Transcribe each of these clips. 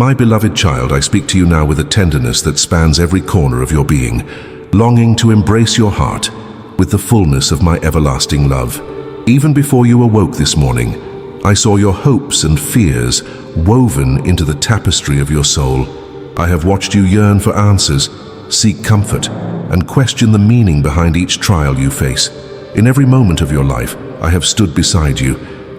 My beloved child, I speak to you now with a tenderness that spans every corner of your being, longing to embrace your heart with the fullness of my everlasting love. Even before you awoke this morning, I saw your hopes and fears woven into the tapestry of your soul. I have watched you yearn for answers, seek comfort, and question the meaning behind each trial you face. In every moment of your life, I have stood beside you,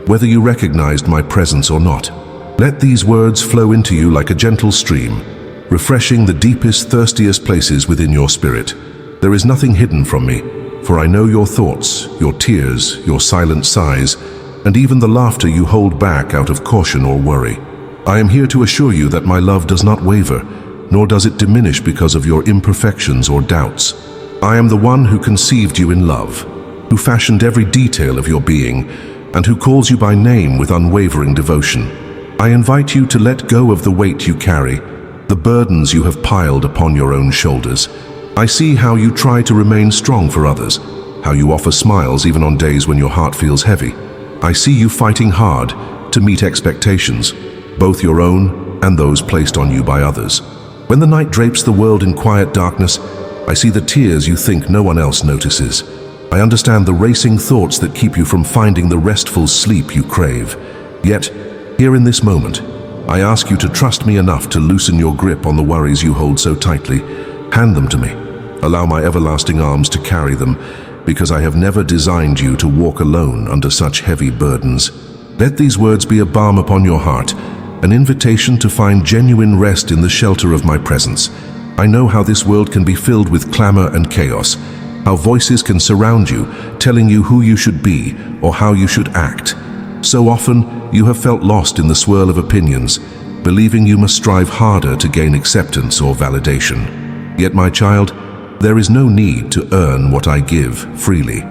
whether you recognized my presence or not. Let these words flow into you like a gentle stream, refreshing the deepest, thirstiest places within your spirit. There is nothing hidden from me, for I know your thoughts, your tears, your silent sighs, and even the laughter you hold back out of caution or worry. I am here to assure you that my love does not waver, nor does it diminish because of your imperfections or doubts. I am the one who conceived you in love, who fashioned every detail of your being, and who calls you by name with unwavering devotion. I invite you to let go of the weight you carry, the burdens you have piled upon your own shoulders. I see how you try to remain strong for others, how you offer smiles even on days when your heart feels heavy. I see you fighting hard to meet expectations, both your own and those placed on you by others. When the night drapes the world in quiet darkness, I see the tears you think no one else notices. I understand the racing thoughts that keep you from finding the restful sleep you crave. Yet, here in this moment, I ask you to trust me enough to loosen your grip on the worries you hold so tightly. Hand them to me. Allow my everlasting arms to carry them, because I have never designed you to walk alone under such heavy burdens. Let these words be a balm upon your heart, an invitation to find genuine rest in the shelter of my presence. I know how this world can be filled with clamor and chaos, how voices can surround you, telling you who you should be or how you should act. So often, you have felt lost in the swirl of opinions, believing you must strive harder to gain acceptance or validation. Yet, my child, there is no need to earn what I give freely.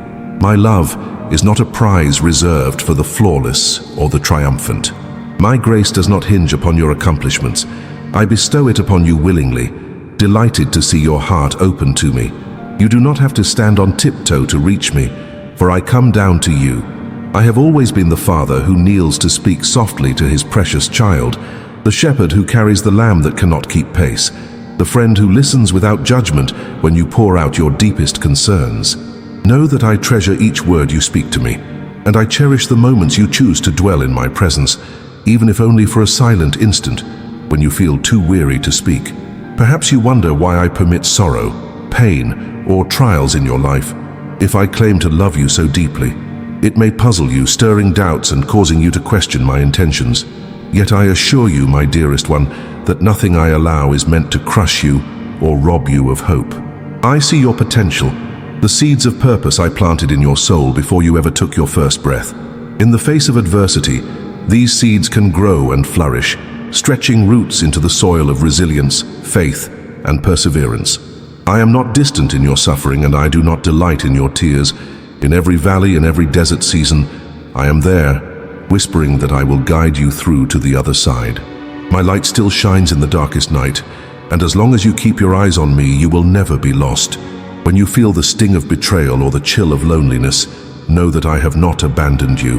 My love is not a prize reserved for the flawless or the triumphant. My grace does not hinge upon your accomplishments. I bestow it upon you willingly, delighted to see your heart open to me. You do not have to stand on tiptoe to reach me, for I come down to you. I have always been the father who kneels to speak softly to his precious child, the shepherd who carries the lamb that cannot keep pace, the friend who listens without judgment when you pour out your deepest concerns. Know that I treasure each word you speak to me, and I cherish the moments you choose to dwell in my presence, even if only for a silent instant, when you feel too weary to speak. Perhaps you wonder why I permit sorrow, pain, or trials in your life. If I claim to love you so deeply, it may puzzle you, stirring doubts and causing you to question my intentions. Yet I assure you, my dearest one, that nothing I allow is meant to crush you or rob you of hope. I see your potential, the seeds of purpose I planted in your soul before you ever took your first breath. In the face of adversity, these seeds can grow and flourish, stretching roots into the soil of resilience, faith, and perseverance. I am not distant in your suffering, and I do not delight in your tears. In every valley and every desert season, I am there, whispering that I will guide you through to the other side. My light still shines in the darkest night, and as long as you keep your eyes on me, you will never be lost. When you feel the sting of betrayal or the chill of loneliness, know that I have not abandoned you.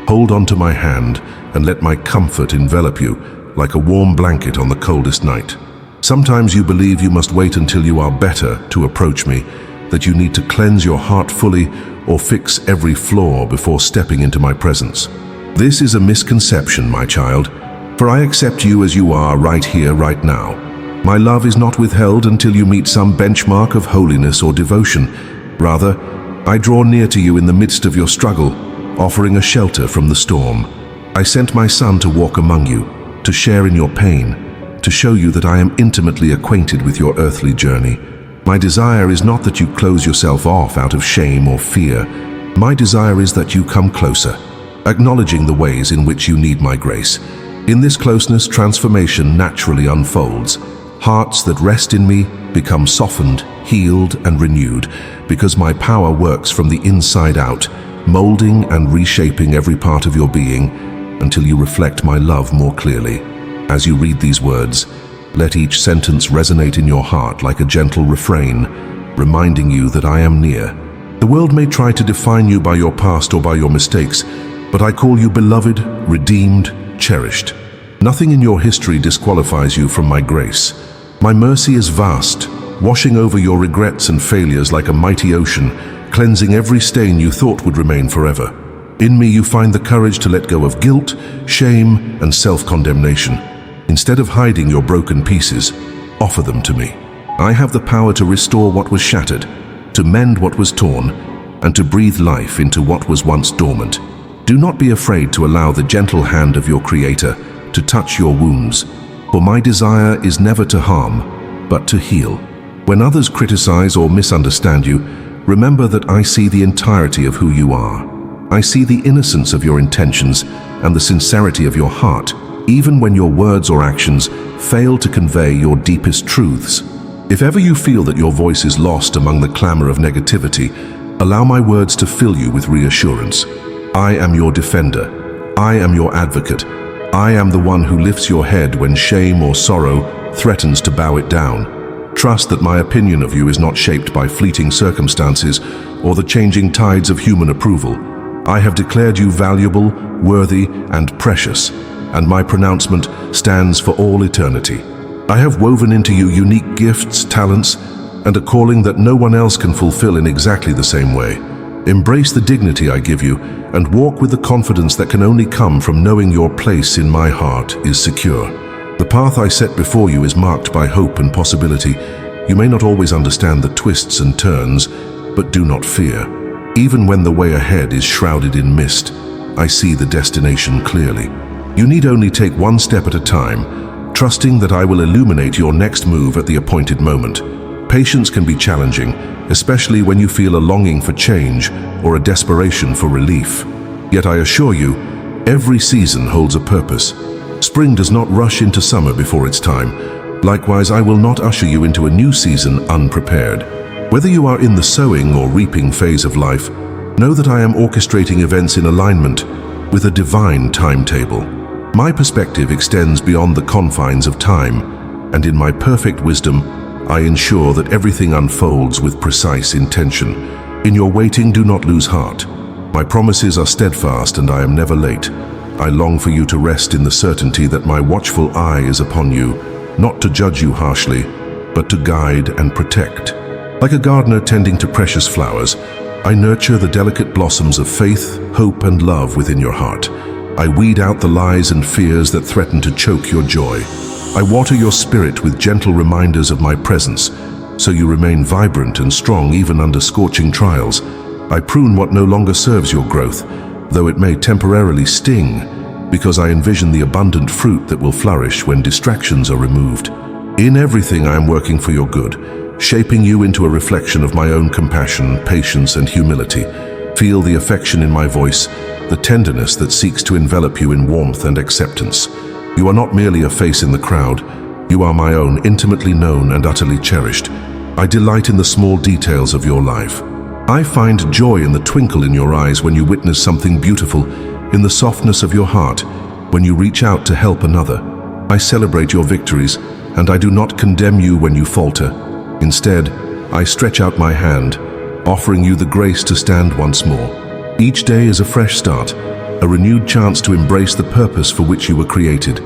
Hold on to my hand and let my comfort envelop you like a warm blanket on the coldest night. Sometimes you believe you must wait until you are better to approach me, that you need to cleanse your heart fully or fix every flaw before stepping into my presence. This is a misconception, my child, for I accept you as you are right here, right now. My love is not withheld until you meet some benchmark of holiness or devotion. Rather, I draw near to you in the midst of your struggle, offering a shelter from the storm. I sent my son to walk among you, to share in your pain, to show you that I am intimately acquainted with your earthly journey. My desire is not that you close yourself off out of shame or fear. My desire is that you come closer, acknowledging the ways in which you need my grace. In this closeness, transformation naturally unfolds. Hearts that rest in me become softened, healed, and renewed, because my power works from the inside out, molding and reshaping every part of your being until you reflect my love more clearly. As you read these words, let each sentence resonate in your heart like a gentle refrain, reminding you that I am near. The world may try to define you by your past or by your mistakes, but I call you beloved, redeemed, cherished. Nothing in your history disqualifies you from my grace. My mercy is vast, washing over your regrets and failures like a mighty ocean, cleansing every stain you thought would remain forever. In me you find the courage to let go of guilt, shame, and self-condemnation. Instead of hiding your broken pieces, offer them to me. I have the power to restore what was shattered, to mend what was torn, and to breathe life into what was once dormant. Do not be afraid to allow the gentle hand of your Creator to touch your wounds, for my desire is never to harm, but to heal. When others criticize or misunderstand you, remember that I see the entirety of who you are. I see the innocence of your intentions and the sincerity of your heart, even when your words or actions fail to convey your deepest truths. If ever you feel that your voice is lost among the clamor of negativity, allow my words to fill you with reassurance. I am your defender. I am your advocate. I am the one who lifts your head when shame or sorrow threatens to bow it down. Trust that my opinion of you is not shaped by fleeting circumstances or the changing tides of human approval. I have declared you valuable, worthy, and precious, and my pronouncement stands for all eternity. I have woven into you unique gifts, talents, and a calling that no one else can fulfill in exactly the same way. Embrace the dignity I give you and walk with the confidence that can only come from knowing your place in my heart is secure. The path I set before you is marked by hope and possibility. You may not always understand the twists and turns, but do not fear. Even when the way ahead is shrouded in mist, I see the destination clearly. You need only take one step at a time, trusting that I will illuminate your next move at the appointed moment. Patience can be challenging, especially when you feel a longing for change or a desperation for relief. Yet I assure you, every season holds a purpose. Spring does not rush into summer before its time. Likewise, I will not usher you into a new season unprepared. Whether you are in the sowing or reaping phase of life, know that I am orchestrating events in alignment with a divine timetable. My perspective extends beyond the confines of time, and in my perfect wisdom, I ensure that everything unfolds with precise intention. In your waiting, do not lose heart. My promises are steadfast and I am never late. I long for you to rest in the certainty that my watchful eye is upon you, not to judge you harshly, but to guide and protect. Like a gardener tending to precious flowers, I nurture the delicate blossoms of faith, hope, and love within your heart. I weed out the lies and fears that threaten to choke your joy. I water your spirit with gentle reminders of my presence, so you remain vibrant and strong even under scorching trials. I prune what no longer serves your growth, though it may temporarily sting, because I envision the abundant fruit that will flourish when distractions are removed. In everything I am working for your good, shaping you into a reflection of my own compassion, patience, and humility. Feel the affection in my voice, the tenderness that seeks to envelop you in warmth and acceptance. You are not merely a face in the crowd, you are my own, intimately known and utterly cherished. I delight in the small details of your life. I find joy in the twinkle in your eyes when you witness something beautiful, in the softness of your heart when you reach out to help another. I celebrate your victories, and I do not condemn you when you falter. Instead, I stretch out my hand, offering you the grace to stand once more. Each day is a fresh start, a renewed chance to embrace the purpose for which you were created.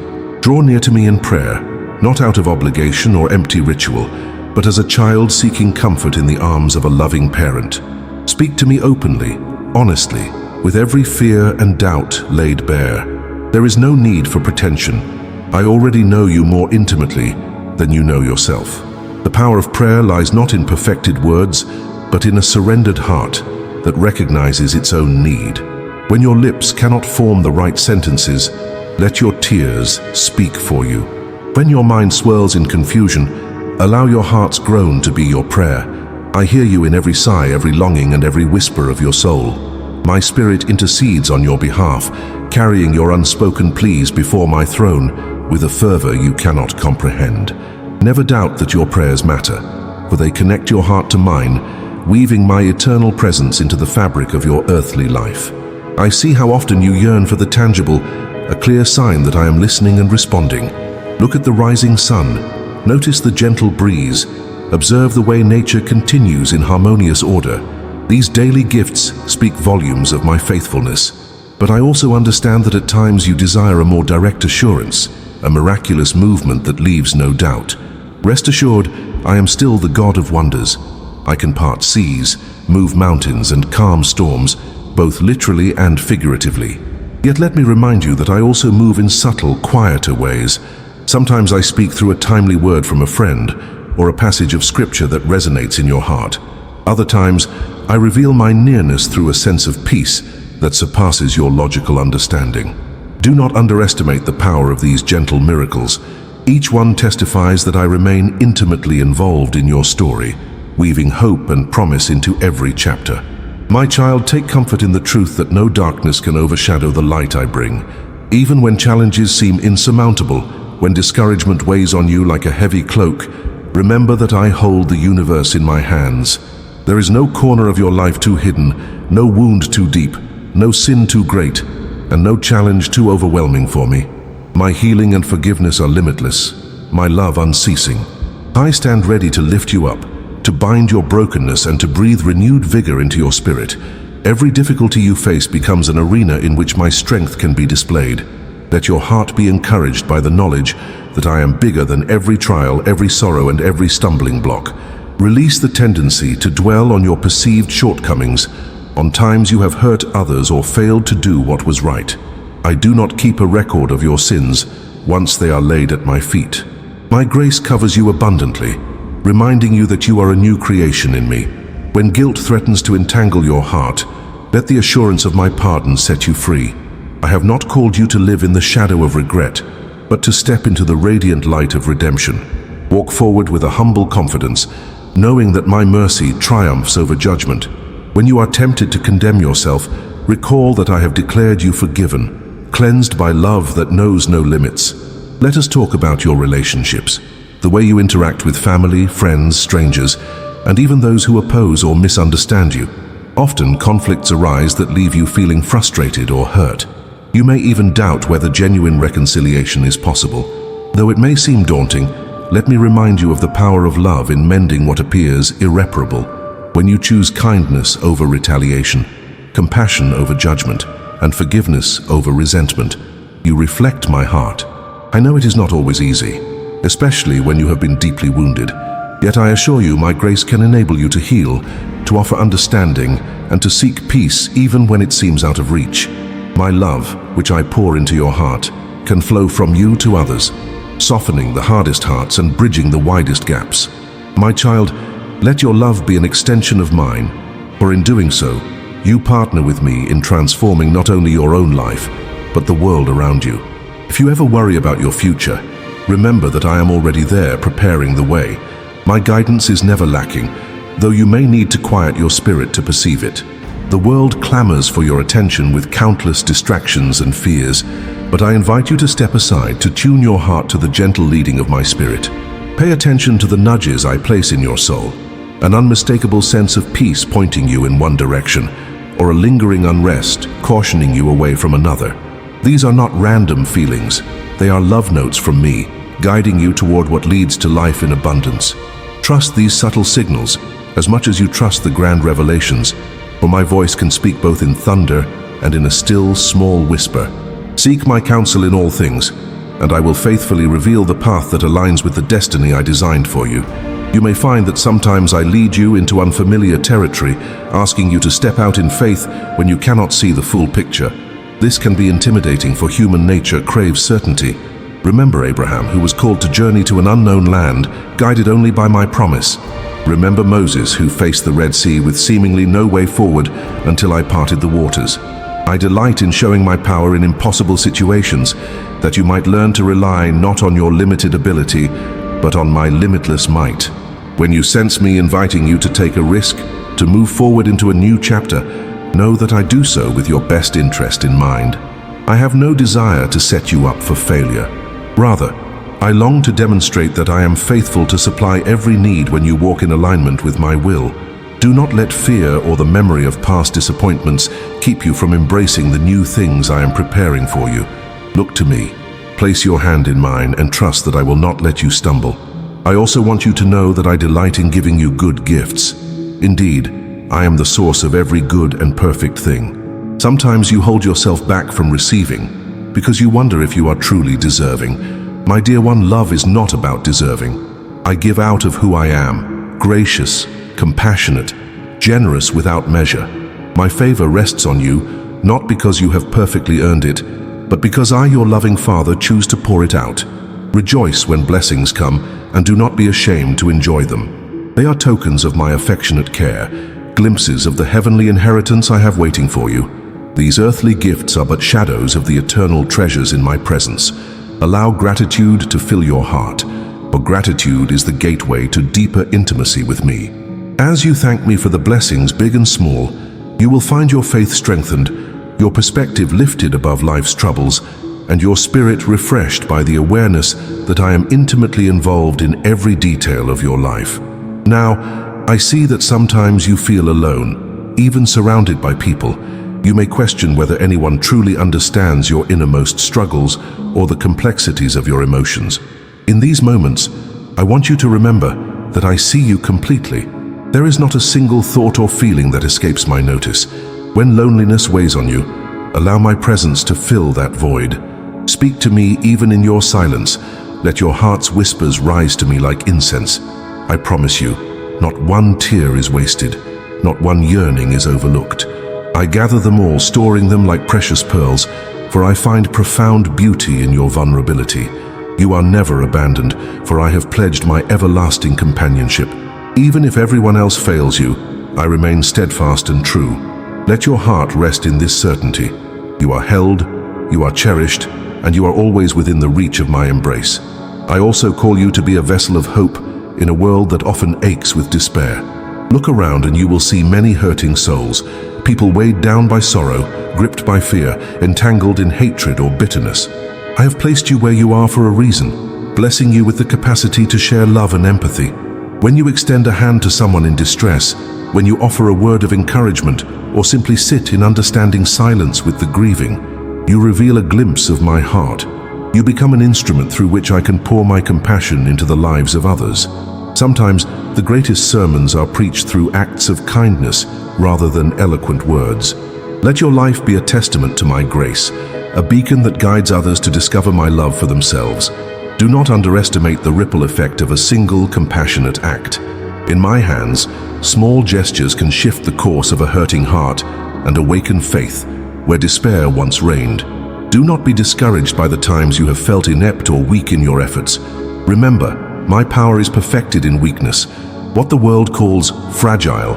Draw near to me in prayer, not out of obligation or empty ritual, but as a child seeking comfort in the arms of a loving parent. Speak to me openly, honestly, with every fear and doubt laid bare. There is no need for pretension. I already know you more intimately than you know yourself. The power of prayer lies not in perfected words, but in a surrendered heart that recognizes its own need. When your lips cannot form the right sentences, let your tears speak for you. When your mind swirls in confusion, allow your heart's groan to be your prayer. I hear you in every sigh, every longing, and every whisper of your soul. My spirit intercedes on your behalf, carrying your unspoken pleas before my throne with a fervor you cannot comprehend. Never doubt that your prayers matter, for they connect your heart to mine, weaving my eternal presence into the fabric of your earthly life. I see how often you yearn for the tangible, a clear sign that I am listening and responding. Look at the rising sun, notice the gentle breeze, observe the way nature continues in harmonious order. These daily gifts speak volumes of my faithfulness, but I also understand that at times you desire a more direct assurance. a miraculous movement that leaves no doubt. Rest assured, I am still the God of wonders. I can part seas, move mountains, and calm storms, both literally and figuratively. Yet let me remind you that I also move in subtle, quieter ways. Sometimes I speak through a timely word from a friend, or a passage of scripture that resonates in your heart. Other times, I reveal my nearness through a sense of peace that surpasses your logical understanding. Do not underestimate the power of these gentle miracles. Each one testifies that I remain intimately involved in your story, weaving hope and promise into every chapter. My child, take comfort in the truth that no darkness can overshadow the light I bring. Even when challenges seem insurmountable, when discouragement weighs on you like a heavy cloak, remember that I hold the universe in my hands. There is no corner of your life too hidden, no wound too deep, no sin too great, and no challenge too overwhelming for me. My healing and forgiveness are limitless, my love unceasing. I stand ready to lift you up, to bind your brokenness and to breathe renewed vigor into your spirit. Every difficulty you face becomes an arena in which my strength can be displayed. Let your heart be encouraged by the knowledge that I am bigger than every trial, every sorrow, and every stumbling block. Release the tendency to dwell on your perceived shortcomings, on times you have hurt others or failed to do what was right. I do not keep a record of your sins once they are laid at my feet. My grace covers you abundantly, reminding you that you are a new creation in me. When guilt threatens to entangle your heart, let the assurance of my pardon set you free. I have not called you to live in the shadow of regret, but to step into the radiant light of redemption. Walk forward with a humble confidence, knowing that my mercy triumphs over judgment. When you are tempted to condemn yourself, recall that I have declared you forgiven, cleansed by love that knows no limits. Let us talk about your relationships, the way you interact with family, friends, strangers, and even those who oppose or misunderstand you. Often conflicts arise that leave you feeling frustrated or hurt. You may even doubt whether genuine reconciliation is possible. Though it may seem daunting, let me remind you of the power of love in mending what appears irreparable. When you choose kindness over retaliation, compassion over judgment, and forgiveness over resentment, you reflect my heart. I know it is not always easy, especially when you have been deeply wounded. Yet I assure you my grace can enable you to heal, to offer understanding, and to seek peace even when it seems out of reach. My love, which I pour into your heart, can flow from you to others, softening the hardest hearts and bridging the widest gaps. My child, let your love be an extension of mine, for in doing so, you partner with me in transforming not only your own life, but the world around you. If you ever worry about your future, remember that I am already there preparing the way. My guidance is never lacking, though you may need to quiet your spirit to perceive it. The world clamors for your attention with countless distractions and fears, but I invite you to step aside to tune your heart to the gentle leading of my spirit. Pay attention to the nudges I place in your soul, an unmistakable sense of peace pointing you in one direction, or a lingering unrest cautioning you away from another. These are not random feelings, they are love notes from me, guiding you toward what leads to life in abundance. Trust these subtle signals as much as you trust the grand revelations, for my voice can speak both in thunder and in a still, small whisper. Seek my counsel in all things, and I will faithfully reveal the path that aligns with the destiny I designed for you. You may find that sometimes I lead you into unfamiliar territory, asking you to step out in faith when you cannot see the full picture. This can be intimidating, for human nature craves certainty. Remember Abraham, who was called to journey to an unknown land, guided only by my promise. Remember Moses, who faced the Red Sea with seemingly no way forward until I parted the waters. I delight in showing my power in impossible situations, that you might learn to rely not on your limited ability, but on my limitless might. When you sense me inviting you to take a risk, to move forward into a new chapter, know that I do so with your best interest in mind. I have no desire to set you up for failure. Rather, I long to demonstrate that I am faithful to supply every need when you walk in alignment with my will. Do not let fear or the memory of past disappointments keep you from embracing the new things I am preparing for you. Look to me, place your hand in mine, and trust that I will not let you stumble. I also want you to know that I delight in giving you good gifts. Indeed, I am the source of every good and perfect thing. Sometimes you hold yourself back from receiving because you wonder if you are truly deserving. My dear one, love is not about deserving. I give out of who I am, gracious, compassionate, generous without measure. My favor rests on you, not because you have perfectly earned it, but because I, your loving Father, choose to pour it out. Rejoice when blessings come, and do not be ashamed to enjoy them. They are tokens of my affectionate care, glimpses of the heavenly inheritance I have waiting for you. These earthly gifts are but shadows of the eternal treasures in my presence. Allow gratitude to fill your heart, for gratitude is the gateway to deeper intimacy with me. As you thank me for the blessings, big and small, you will find your faith strengthened, your perspective lifted above life's troubles, and your spirit refreshed by the awareness that I am intimately involved in every detail of your life. Now, I see that sometimes you feel alone, even surrounded by people. You may question whether anyone truly understands your innermost struggles or the complexities of your emotions. In these moments, I want you to remember that I see you completely. There is not a single thought or feeling that escapes my notice. When loneliness weighs on you, allow my presence to fill that void. Speak to me even in your silence. Let your heart's whispers rise to me like incense. I promise you, not one tear is wasted, not one yearning is overlooked. I gather them all, storing them like precious pearls, for I find profound beauty in your vulnerability. You are never abandoned, for I have pledged my everlasting companionship. Even if everyone else fails you, I remain steadfast and true. Let your heart rest in this certainty. You are held, you are cherished, and you are always within the reach of my embrace. I also call you to be a vessel of hope in a world that often aches with despair. Look around and you will see many hurting souls, people weighed down by sorrow, gripped by fear, entangled in hatred or bitterness. I have placed you where you are for a reason, blessing you with the capacity to share love and empathy. When you extend a hand to someone in distress, when you offer a word of encouragement, or simply sit in understanding silence with the grieving, you reveal a glimpse of my heart. You become an instrument through which I can pour my compassion into the lives of others. Sometimes the greatest sermons are preached through acts of kindness rather than eloquent words. Let your life be a testament to my grace, a beacon that guides others to discover my love for themselves. Do not underestimate the ripple effect of a single compassionate act. In my hands, small gestures can shift the course of a hurting heart and awaken faith where despair once reigned. Do not be discouraged by the times you have felt inept or weak in your efforts. Remember, my power is perfected in weakness. What the world calls fragile,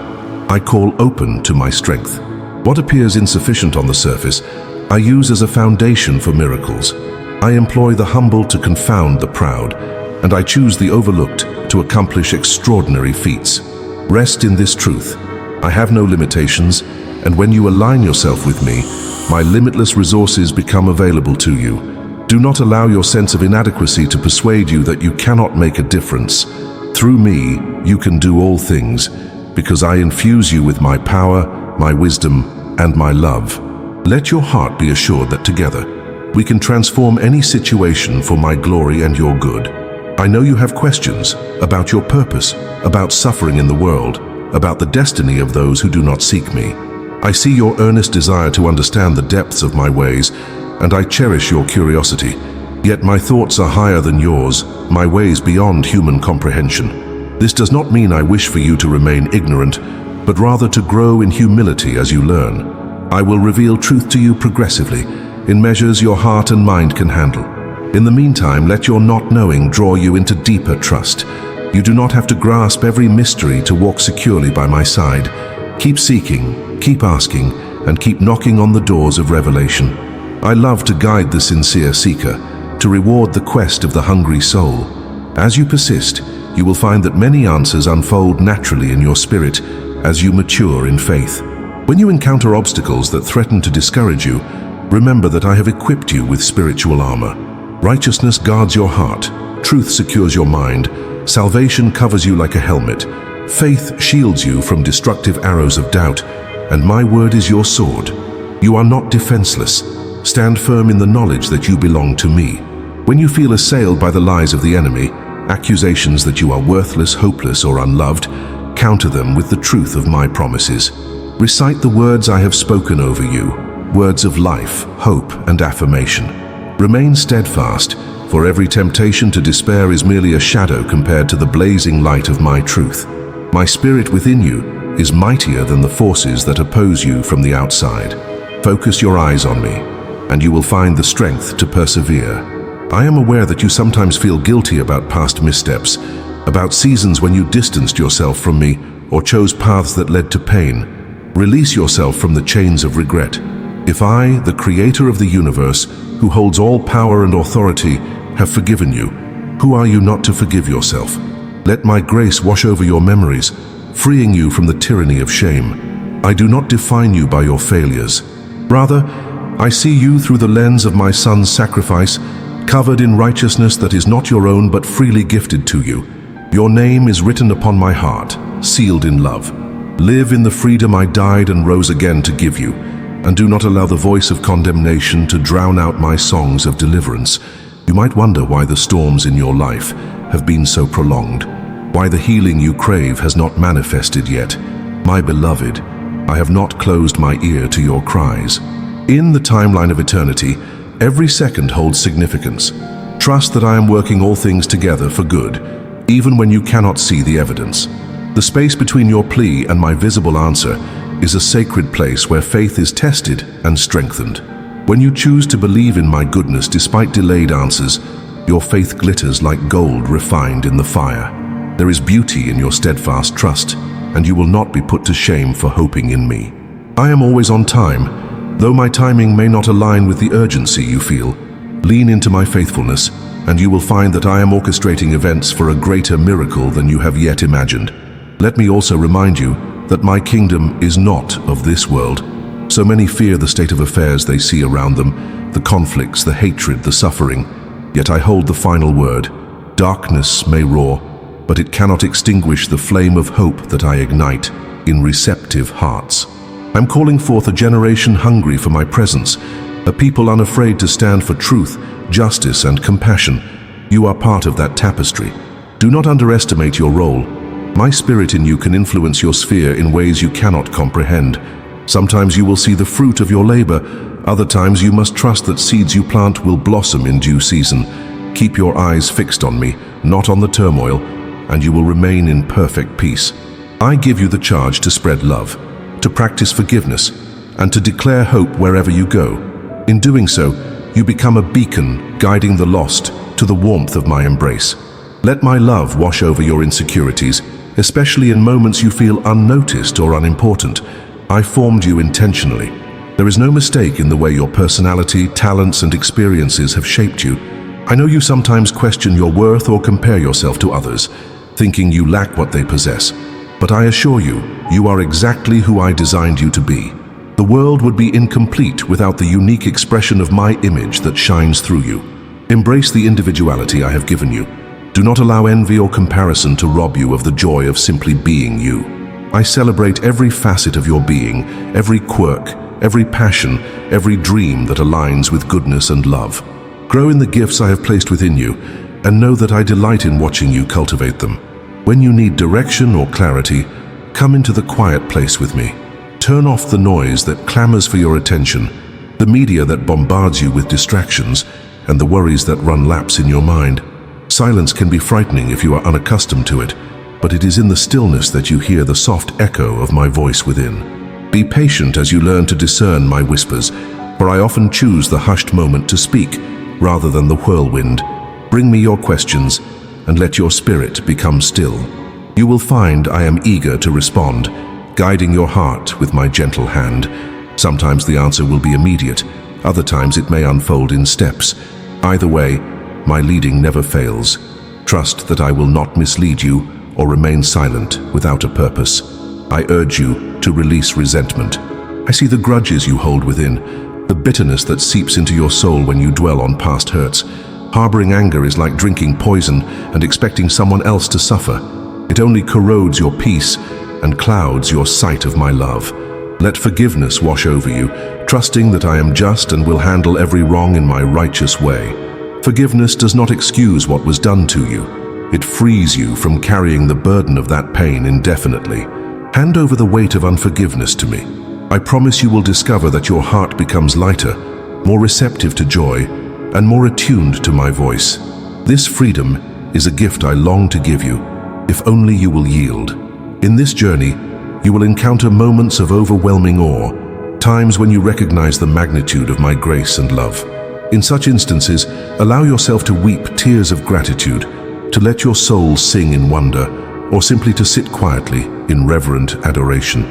I call open to my strength. What appears insufficient on the surface, I use as a foundation for miracles. I employ the humble to confound the proud, and I choose the overlooked to accomplish extraordinary feats. Rest in this truth. I have no limitations, and when you align yourself with me, my limitless resources become available to you. Do not allow your sense of inadequacy to persuade you that you cannot make a difference. Through me, you can do all things, because I infuse you with my power, my wisdom, and my love. Let your heart be assured that together, we can transform any situation for my glory and your good. I know you have questions about your purpose, about suffering in the world, about the destiny of those who do not seek me. I see your earnest desire to understand the depths of my ways, and I cherish your curiosity. Yet my thoughts are higher than yours, my ways beyond human comprehension. This does not mean I wish for you to remain ignorant, but rather to grow in humility as you learn. I will reveal truth to you progressively, in measures your heart and mind can handle. In the meantime, let your not knowing draw you into deeper trust. You do not have to grasp every mystery to walk securely by my side. Keep seeking, keep asking, and keep knocking on the doors of revelation. I love to guide the sincere seeker, to reward the quest of the hungry soul. As you persist, you will find that many answers unfold naturally in your spirit as you mature in faith. When you encounter obstacles that threaten to discourage you, remember that I have equipped you with spiritual armor. Righteousness guards your heart, truth secures your mind, salvation covers you like a helmet, faith shields you from destructive arrows of doubt, and my word is your sword. You are not defenseless. Stand firm in the knowledge that you belong to me. When you feel assailed by the lies of the enemy, accusations that you are worthless, hopeless, or unloved, counter them with the truth of my promises. Recite the words I have spoken over you, words of life, hope, and affirmation. Remain steadfast, for every temptation to despair is merely a shadow compared to the blazing light of my truth. My spirit within you is mightier than the forces that oppose you from the outside. Focus your eyes on me, and you will find the strength to persevere. I am aware that you sometimes feel guilty about past missteps, about seasons when you distanced yourself from me or chose paths that led to pain. Release yourself from the chains of regret. If I, the creator of the universe, who holds all power and authority, have forgiven you, who are you not to forgive yourself? Let my grace wash over your memories, freeing you from the tyranny of shame. I do not define you by your failures. Rather, I see you through the lens of my Son's sacrifice, covered in righteousness that is not your own but freely gifted to you. Your name is written upon my heart, sealed in love. Live in the freedom I died and rose again to give you, and do not allow the voice of condemnation to drown out my songs of deliverance. You might wonder why the storms in your life have been so prolonged, why the healing you crave has not manifested yet. My beloved, I have not closed my ear to your cries. In the timeline of eternity, every second holds significance. Trust that I am working all things together for good, even when you cannot see the evidence. The space between your plea and my visible answer is a sacred place where faith is tested and strengthened. When you choose to believe in my goodness despite delayed answers, your faith glitters like gold refined in the fire. There is beauty in your steadfast trust, and you will not be put to shame for hoping in me. I am always on time, though my timing may not align with the urgency you feel. Lean into my faithfulness, and you will find that I am orchestrating events for a greater miracle than you have yet imagined. Let me also remind you that my kingdom is not of this world. So many fear the state of affairs they see around them, the conflicts, the hatred, the suffering. Yet I hold the final word. Darkness may roar, but it cannot extinguish the flame of hope that I ignite in receptive hearts. I'm calling forth a generation hungry for my presence, a people unafraid to stand for truth, justice, and compassion. You are part of that tapestry. Do not underestimate your role. My spirit in you can influence your sphere in ways you cannot comprehend. Sometimes you will see the fruit of your labor. Other times you must trust that seeds you plant will blossom in due season. Keep your eyes fixed on me, not on the turmoil, and you will remain in perfect peace. I give you the charge to spread love, to practice forgiveness, and to declare hope wherever you go. In doing so, you become a beacon guiding the lost to the warmth of my embrace. Let my love wash over your insecurities, especially in moments you feel unnoticed or unimportant. I formed you intentionally. There is no mistake in the way your personality, talents, and experiences have shaped you. I know you sometimes question your worth or compare yourself to others, thinking you lack what they possess. But I assure you, you are exactly who I designed you to be. The world would be incomplete without the unique expression of my image that shines through you. Embrace the individuality I have given you. Do not allow envy or comparison to rob you of the joy of simply being you. I celebrate every facet of your being, every quirk, every passion, every dream that aligns with goodness and love. Grow in the gifts I have placed within you, and know that I delight in watching you cultivate them. When you need direction or clarity, come into the quiet place with me. Turn off the noise that clamors for your attention, the media that bombards you with distractions, and the worries that run laps in your mind. Silence can be frightening if you are unaccustomed to it, but it is in the stillness that you hear the soft echo of my voice within. Be patient as you learn to discern my whispers, for I often choose the hushed moment to speak rather than the whirlwind. Bring me your questions and let your spirit become still. You will find I am eager to respond, guiding your heart with my gentle hand. Sometimes the answer will be immediate, other times it may unfold in steps. Either way, my leading never fails. Trust that I will not mislead you or remain silent without a purpose. I urge you to release resentment. I see the grudges you hold within, the bitterness that seeps into your soul when you dwell on past hurts. Harboring anger is like drinking poison and expecting someone else to suffer. It only corrodes your peace and clouds your sight of my love. Let forgiveness wash over you, trusting that I am just and will handle every wrong in my righteous way. Forgiveness does not excuse what was done to you. It frees you from carrying the burden of that pain indefinitely. Hand over the weight of unforgiveness to me. I promise you will discover that your heart becomes lighter, more receptive to joy, and more attuned to my voice. This freedom is a gift I long to give you, if only you will yield. In this journey, you will encounter moments of overwhelming awe, times when you recognize the magnitude of my grace and love. In such instances, allow yourself to weep tears of gratitude, to let your soul sing in wonder, or simply to sit quietly in reverent adoration.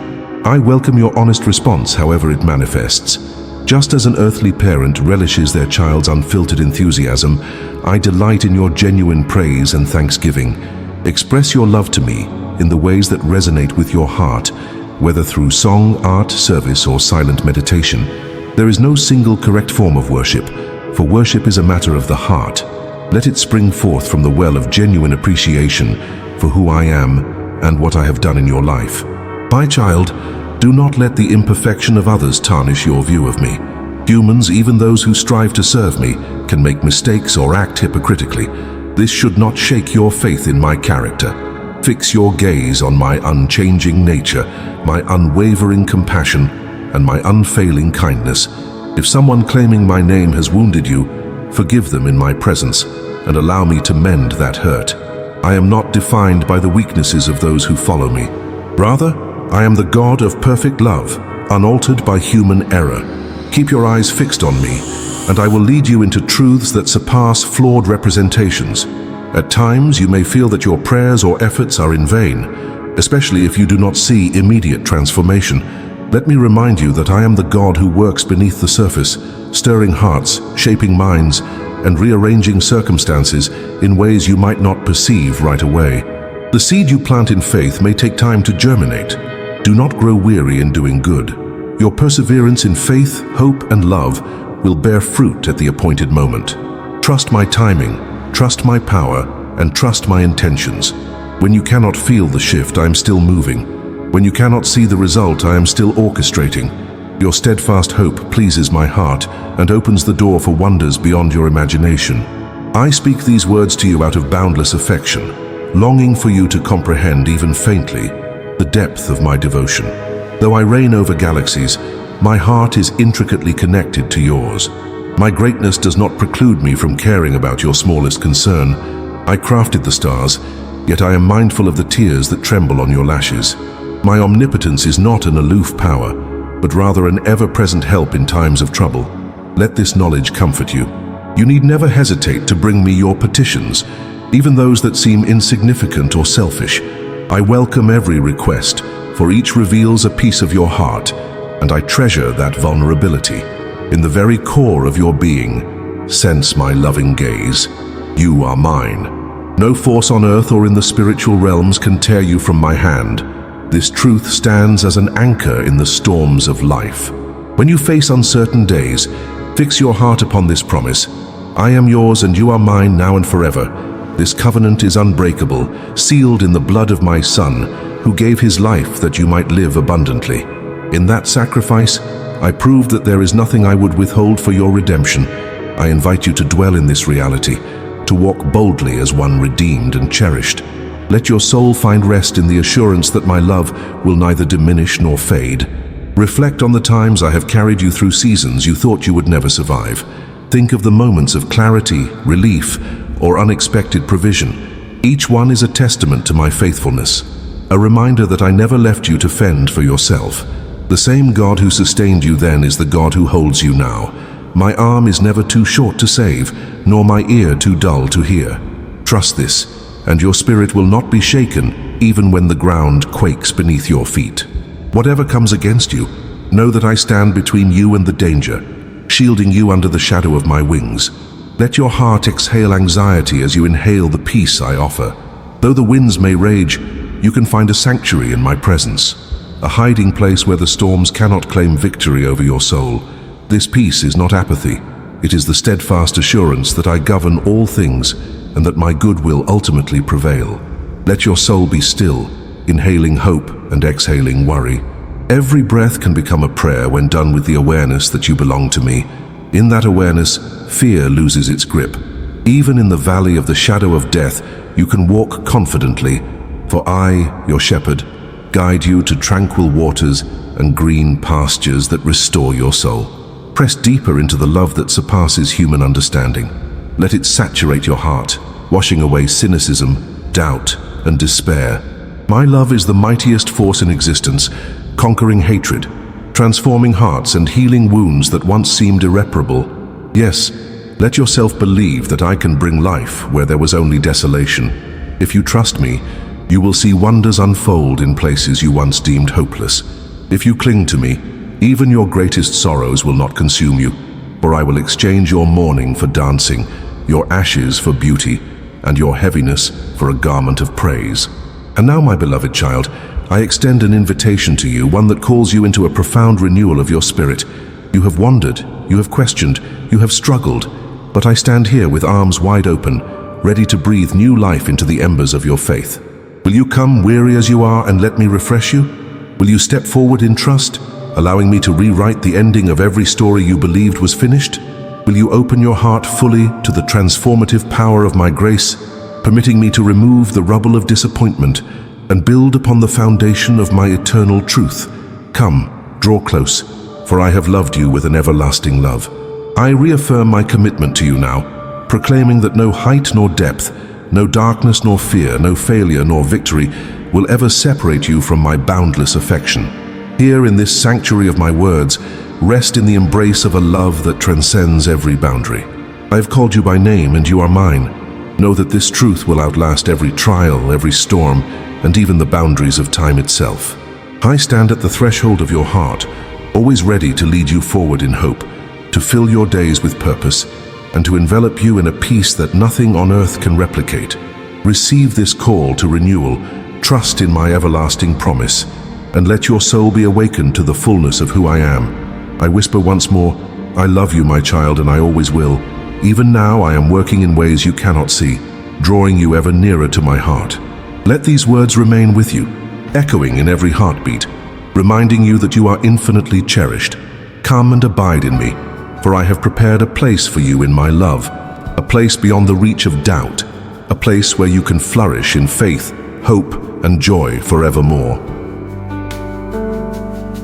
I welcome your honest response, however it manifests. Just as an earthly parent relishes their child's unfiltered enthusiasm, I delight in your genuine praise and thanksgiving. Express your love to me in the ways that resonate with your heart, whether through song, art, service, or silent meditation. There is no single correct form of worship, for worship is a matter of the heart. Let it spring forth from the well of genuine appreciation for who I am and what I have done in your life. My child, do not let the imperfection of others tarnish your view of me. Humans, even those who strive to serve me, can make mistakes or act hypocritically. This should not shake your faith in my character. Fix your gaze on my unchanging nature, my unwavering compassion, and my unfailing kindness. If someone claiming my name has wounded you, forgive them in my presence and allow me to mend that hurt. I am not defined by the weaknesses of those who follow me. Rather, I am the God of perfect love, unaltered by human error. Keep your eyes fixed on me, and I will lead you into truths that surpass flawed representations. At times, you may feel that your prayers or efforts are in vain, especially if you do not see immediate transformation. Let me remind you that I am the God who works beneath the surface, stirring hearts, shaping minds, and rearranging circumstances in ways you might not perceive right away. The seed you plant in faith may take time to germinate. Do not grow weary in doing good. Your perseverance in faith, hope, and love will bear fruit at the appointed moment. Trust my timing, trust my power, and trust my intentions. When you cannot feel the shift, I am still moving. When you cannot see the result, I am still orchestrating. Your steadfast hope pleases my heart and opens the door for wonders beyond your imagination. I speak these words to you out of boundless affection, longing for you to comprehend even faintly the depth of my devotion. Though I reign over galaxies, my heart is intricately connected to yours. My greatness does not preclude me from caring about your smallest concern. I crafted the stars, yet I am mindful of the tears that tremble on your lashes. My omnipotence is not an aloof power, but rather an ever-present help in times of trouble. Let this knowledge comfort you. You need never hesitate to bring me your petitions, even those that seem insignificant or selfish. I welcome every request, for each reveals a piece of your heart, and I treasure that vulnerability. In the very core of your being, sense my loving gaze. You are mine. No force on earth or in the spiritual realms can tear you from my hand. This truth stands as an anchor in the storms of life. When you face uncertain days, fix your heart upon this promise. I am yours and you are mine now and forever. This covenant is unbreakable, sealed in the blood of my Son, who gave his life that you might live abundantly. In that sacrifice, I proved that there is nothing I would withhold for your redemption. I invite you to dwell in this reality, to walk boldly as one redeemed and cherished. Let your soul find rest in the assurance that my love will neither diminish nor fade. Reflect on the times I have carried you through seasons you thought you would never survive. Think of the moments of clarity, relief, or unexpected provision. Each one is a testament to my faithfulness, a reminder that I never left you to fend for yourself. The same God who sustained you then is the God who holds you now. My arm is never too short to save, nor my ear too dull to hear. Trust this, and your spirit will not be shaken, even when the ground quakes beneath your feet. Whatever comes against you, know that I stand between you and the danger, shielding you under the shadow of my wings. Let your heart exhale anxiety as you inhale the peace I offer. Though the winds may rage, you can find a sanctuary in my presence, a hiding place where the storms cannot claim victory over your soul. This peace is not apathy. It is the steadfast assurance that I govern all things and that my good will ultimately prevail. Let your soul be still, inhaling hope and exhaling worry. Every breath can become a prayer when done with the awareness that you belong to me. In that awareness, fear loses its grip. Even in the valley of the shadow of death, you can walk confidently, for I, your shepherd, guide you to tranquil waters and green pastures that restore your soul. Press deeper into the love that surpasses human understanding. Let it saturate your heart, washing away cynicism, doubt, and despair. My love is the mightiest force in existence, conquering hatred, transforming hearts and healing wounds that once seemed irreparable. Yes, let yourself believe that I can bring life where there was only desolation. If you trust me, you will see wonders unfold in places you once deemed hopeless. If you cling to me, even your greatest sorrows will not consume you, for I will exchange your mourning for dancing, your ashes for beauty, and your heaviness for a garment of praise. And now, my beloved child, I extend an invitation to you, one that calls you into a profound renewal of your spirit. You have wandered, you have questioned, you have struggled, but I stand here with arms wide open, ready to breathe new life into the embers of your faith. Will you come weary as you are and let me refresh you? Will you step forward in trust, allowing me to rewrite the ending of every story you believed was finished? Will you open your heart fully to the transformative power of my grace, permitting me to remove the rubble of disappointment and build upon the foundation of my eternal truth? Come, draw close, for I have loved you with an everlasting love. I reaffirm my commitment to you now, proclaiming that no height nor depth, no darkness nor fear, no failure nor victory will ever separate you from my boundless affection. Here in this sanctuary of my words, rest in the embrace of a love that transcends every boundary. I have called you by name and you are mine. Know that this truth will outlast every trial, every storm, and even the boundaries of time itself. I stand at the threshold of your heart, always ready to lead you forward in hope, to fill your days with purpose, and to envelop you in a peace that nothing on earth can replicate. Receive this call to renewal, trust in my everlasting promise, and let your soul be awakened to the fullness of who I am. I whisper once more, I love you, my child, and I always will. Even now I am working in ways you cannot see, drawing you ever nearer to my heart. Let these words remain with you, echoing in every heartbeat, reminding you that you are infinitely cherished. Come and abide in me, for I have prepared a place for you in my love, a place beyond the reach of doubt, a place where you can flourish in faith, hope, and joy forevermore.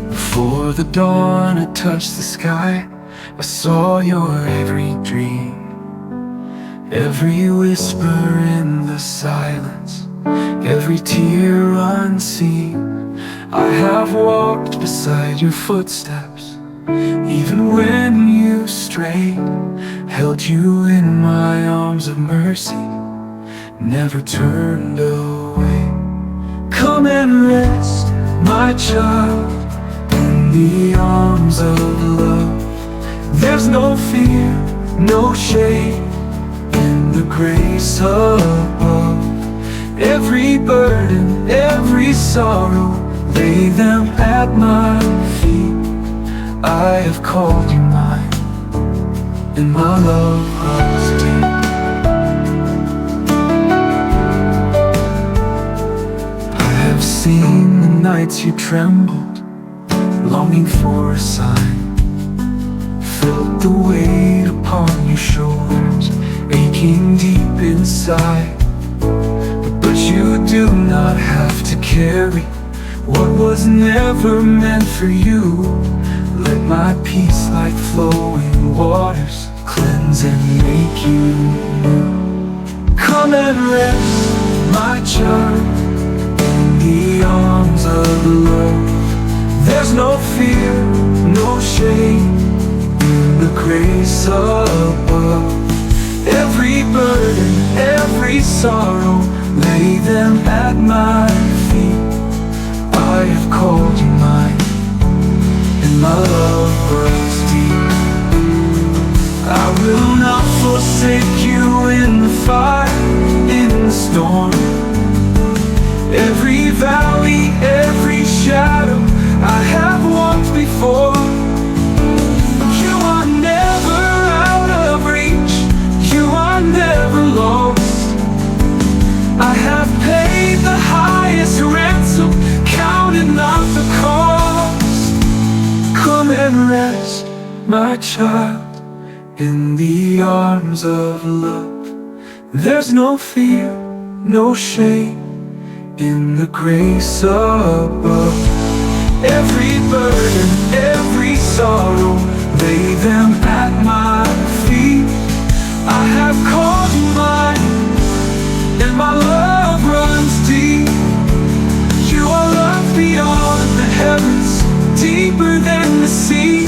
Before the dawn had touched the sky, I saw your every dream, every whisper in the silence, every tear unseen. I have walked beside your footsteps, even when you strayed, held you in my arms of mercy, never turned away. Come and rest, my child, in the arms of love. There's no fear, no shame in the grace above. Every burden, every sorrow, lay them at my feet. I have called you mine, and my love runs deep. I have seen the nights you trembled, longing for a sign, felt the weight upon your shoulders, aching deep inside. But you do not have to carry what was never meant for you. Let my peace like flowing waters cleanse and make you new. Come and rest, my child, in the arms of love. There's no fear, no shame in the grace above. Every burden, every sorrow, lay them at my feet. I have called you mine, and my love runs deep. I will not forsake you in the fire, in the storm. Every valley, every shadow I have walked before. You are never out of reach, you are never lost. I have paid the highest ransom, counted not the cost. Come and rest, my child, in the arms of love. There's no fear, no shame in the grace above. Every burden, every sorrow, lay them at my feet. I have called you mine, and my love runs deep. You are love beyond the heavens, deeper than the sea.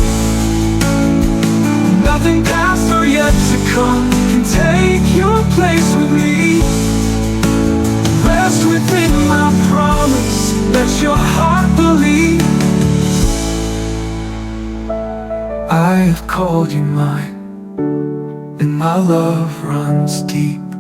Nothing past or yet to come can take your place with me. Rest within my promise, let your heart believe. I have called you mine, and my love runs deep.